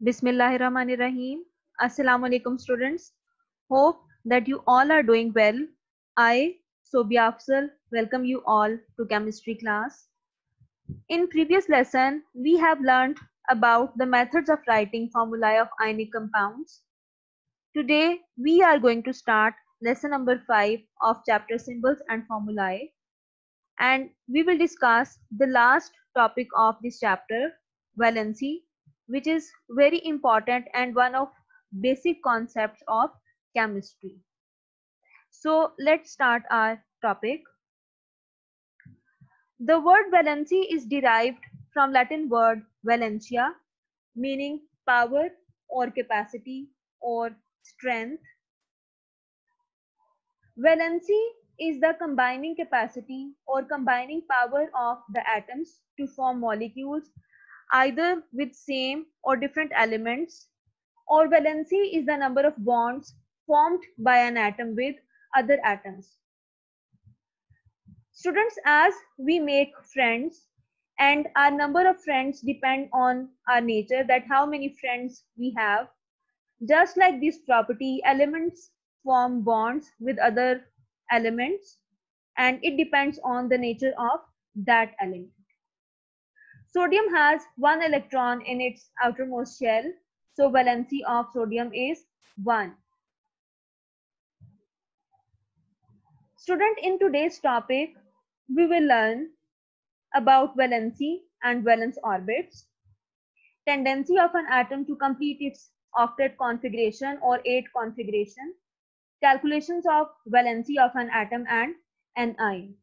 Bismillahirrahmanirrahim. Assalamu alaikum students. Hope that you all are doing well. I, Sobia Afzal, welcome you all to chemistry class. In previous lesson, we have learned about the methods of writing formulae of ionic compounds. Today, we are going to start lesson number 5 of chapter symbols and formulae, and we will discuss the last topic of this chapter, valency, which is very important and one of basic concepts of chemistry. So let's start our topic. The word valency is derived from Latin word valentia, meaning power or capacity or strength. Valency is the combining capacity or combining power of the atoms to form molecules either with same or different elements, or valency is the number of bonds formed by an atom with other atoms. Students, as we make friends and our number of friends depend on our nature, that how many friends we have, just like this property, elements form bonds with other elements and it depends on the nature of that element. Sodium has one electron in its outermost shell, so valency of sodium is 1. Student, in today's topic, we will learn about valency and valence orbits, tendency of an atom to complete its octet configuration or 8 configuration, calculations of valency of an atom and an ion.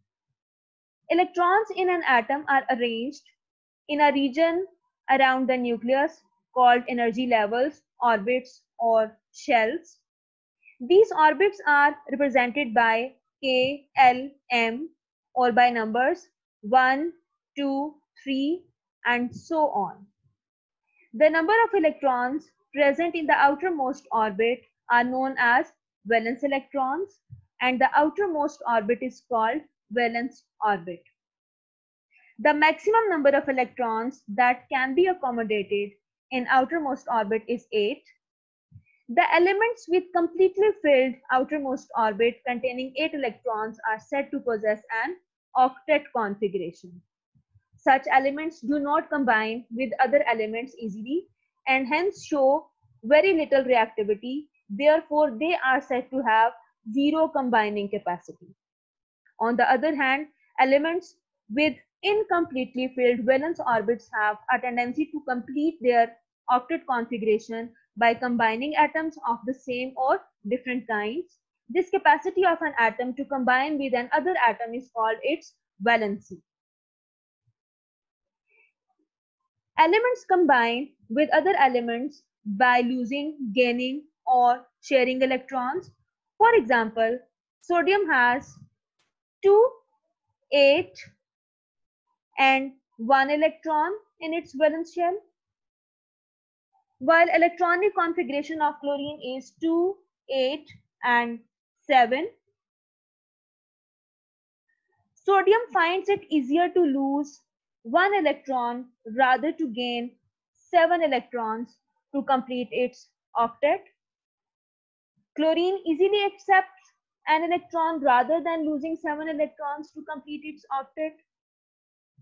Electrons in an atom are arranged in a region around the nucleus called energy levels, orbits, or shells. These orbits are represented by K, L, M, or by numbers 1, 2, 3, and so on. The number of electrons present in the outermost orbit are known as valence electrons, and the outermost orbit is called valence orbit. The maximum number of electrons that can be accommodated in outermost orbit is 8. The elements with completely filled outermost orbit containing 8 electrons are said to possess an octet configuration. Such elements do not combine with other elements easily and hence show very little reactivity. Therefore, they are said to have zero combining capacity. On the other hand, elements with incompletely filled valence orbits have a tendency to complete their octet configuration by combining atoms of the same or different kinds. This capacity of an atom to combine with another atom is called its valency. Elements combine with other elements by losing, gaining, or sharing electrons. For example, sodium has 2, 8, and 1 electron in its valence shell, while electronic configuration of chlorine is 2, 8, and 7. Sodium finds it easier to lose 1 electron rather to gain 7 electrons to complete its octet. Chlorine easily accepts an electron rather than losing 7 electrons to complete its octet.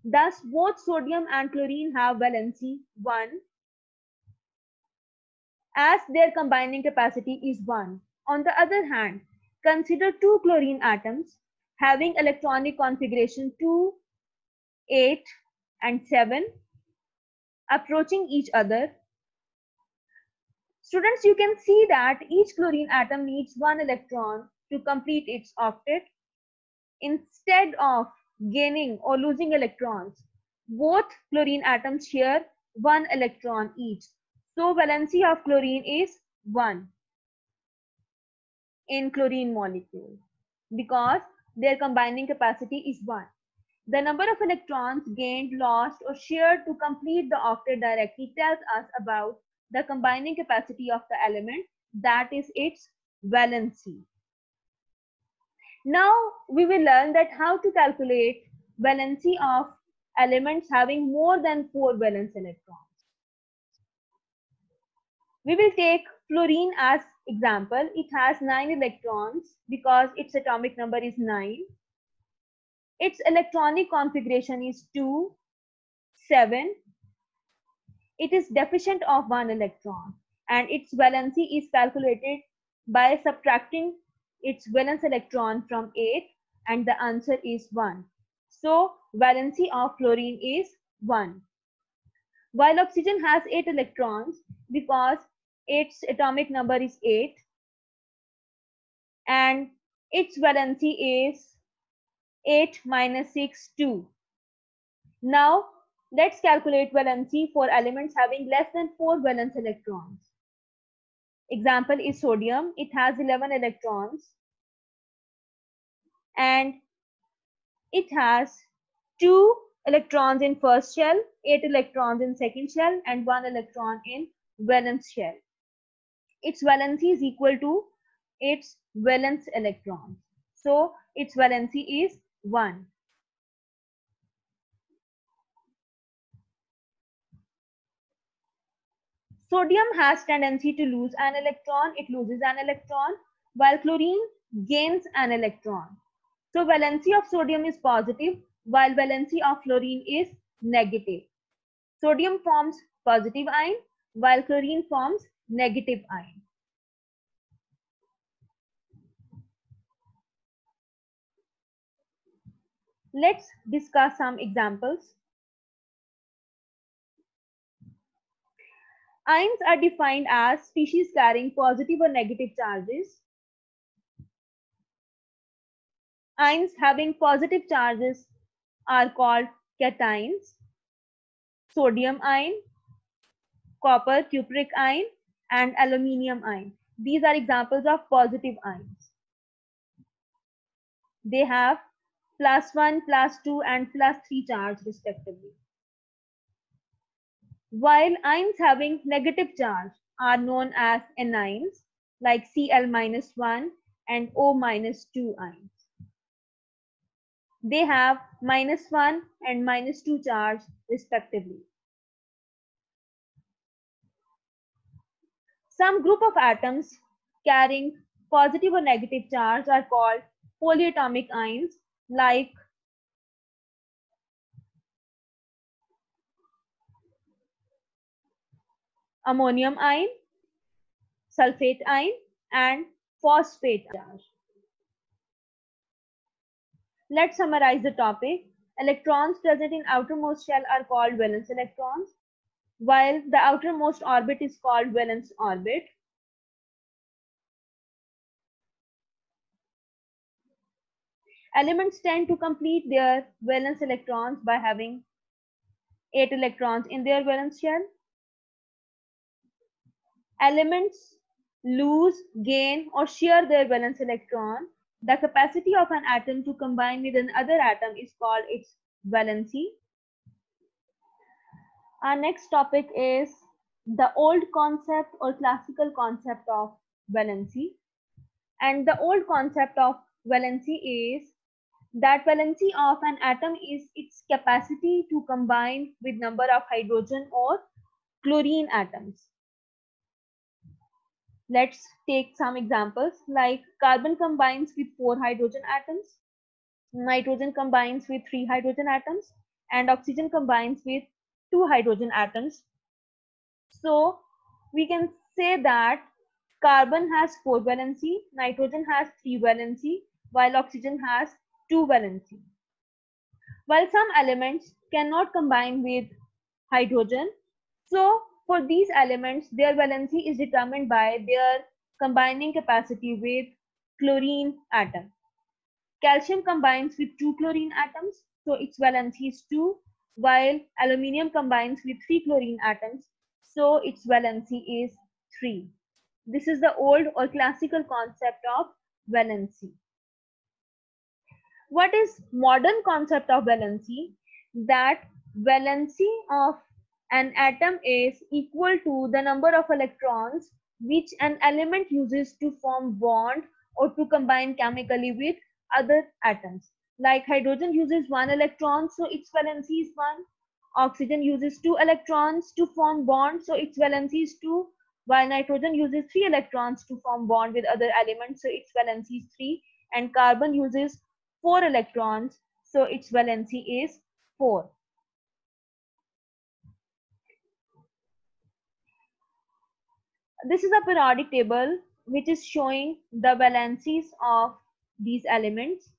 Thus, both sodium and chlorine have valency 1 as their combining capacity is 1. On the other hand, consider 2 chlorine atoms having electronic configuration 2, 8, and 7 approaching each other. Students, you can see that each chlorine atom needs 1 electron to complete its octet. Instead of gaining or losing electrons, both chlorine atoms share 1 electron each. So valency of chlorine is 1 in chlorine molecule because their combining capacity is 1. The number of electrons gained, lost, or shared to complete the octet directly tells us about the combining capacity of the element, that is its valency. Now we will learn that how to calculate valency of elements having more than 4 valence electrons. We will take fluorine as example. It has 9 electrons because its atomic number is 9. Its electronic configuration is 2, 7. It is deficient of 1 electron and its valency is calculated by subtracting its valence electron from 8 and the answer is 1. So valency of fluorine is 1. While oxygen has 8 electrons because its atomic number is 8 and its valency is 8 minus 6, 2. Now let's calculate valency for elements having less than 4 valence electrons. Example is sodium. It has 11 electrons and it has 2 electrons in first shell, 8 electrons in second shell and 1 electron in valence shell. Its valency is equal to its valence electrons. So its valency is 1. Sodium has tendency to lose an electron. It loses an electron while chlorine gains an electron. So valency of sodium is positive while valency of fluorine is negative. Sodium forms positive ion while chlorine forms negative ion. Let's discuss some examples. Ions are defined as species carrying positive or negative charges. Ions having positive charges are called cations. Sodium ion, copper cupric ion, and aluminium ion. These are examples of positive ions. They have +1, +2, and +3 charge respectively. While ions having negative charge are known as anions, like Cl-1 and O-2 ions. They have -1 and -2 charge respectively. Some group of atoms carrying positive or negative charge are called polyatomic ions, like ammonium ion, sulfate ion, and phosphate charge. Let's summarize the topic. Electrons present in outermost shell are called valence electrons, while the outermost orbit is called valence orbit. Elements tend to complete their valence electrons by having 8 electrons in their valence shell. Elements lose, gain, or share their valence electron. The capacity of an atom to combine with another atom is called its valency. Our next topic is the old concept or classical concept of valency. And the old concept of valency is that valency of an atom is its capacity to combine with number of hydrogen or chlorine atoms. Let's take some examples, like carbon combines with 4 hydrogen atoms, nitrogen combines with 3 hydrogen atoms, and oxygen combines with 2 hydrogen atoms. So we can say that carbon has 4 valency, nitrogen has 3 valency, while oxygen has 2 valency. While some elements cannot combine with hydrogen, so for these elements, their valency is determined by their combining capacity with chlorine atom. Calcium combines with 2 chlorine atoms, so its valency is 2, while aluminium combines with 3 chlorine atoms, so its valency is 3. This is the old or classical concept of valency. What is modern concept of valency? That valency of an atom is equal to the number of electrons which an element uses to form bond or to combine chemically with other atoms. Like hydrogen uses 1 electron, so its valency is 1. Oxygen uses 2 electrons to form bond, so its valency is 2. while nitrogen uses 3 electrons to form bond with other elements, so its valency is 3, and carbon uses 4 electrons, so its valency is 4. This is a periodic table which is showing the valencies of these elements.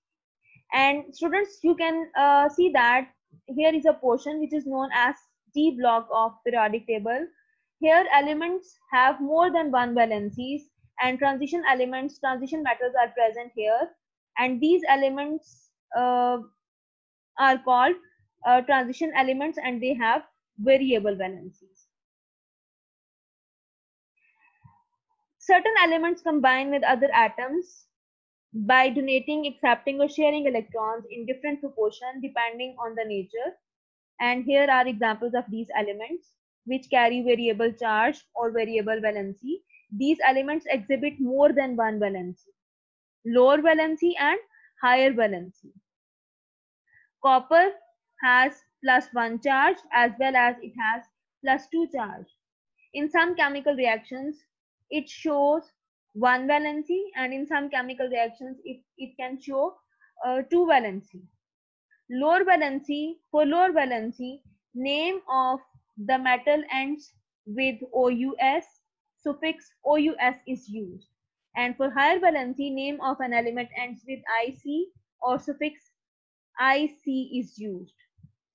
And students, you can see that here is a portion which is known as T block of periodic table. Here elements have more than one valencies, and transition elements, transition metals are present here, and these elements are called transition elements, and they have variable valencies. Certain elements combine with other atoms by donating, accepting, or sharing electrons in different proportion depending on the nature. And here are examples of these elements which carry variable charge or variable valency. These elements exhibit more than one valency, lower valency and higher valency. Copper has +1 charge as well as it has +2 charge. In some chemical reactions, it shows one valency, and in some chemical reactions, it can show two valency. Lower valency, for lower valency, name of the metal ends with OUS, suffix OUS is used. And for higher valency, name of an element ends with IC or suffix IC is used.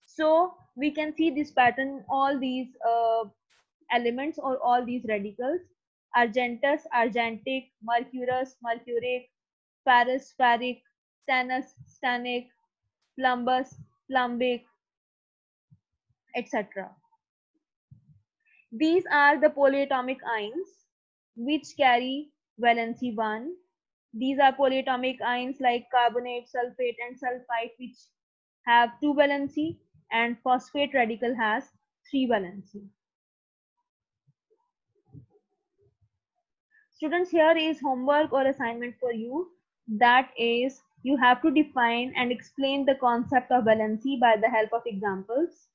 So we can see this pattern, all these elements or all these radicals: argentus, argentic; mercurous, mercuric; ferrous, ferric; stannous, stannic; plumbous, plumbic, etc. These are the polyatomic ions which carry valency 1. These are polyatomic ions like carbonate, sulfate, and sulfite, which have 2 valency, and phosphate radical has 3 valency. Students, here is homework or assignment for you. That is, you have to define and explain the concept of valency by the help of examples.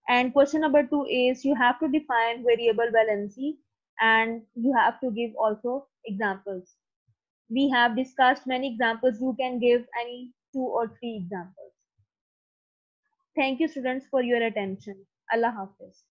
And question number 2 is, you have to define variable valency and you have to give also examples. We have discussed many examples. You can give any 2 or 3 examples. Thank you, students, for your attention. Allah Hafiz.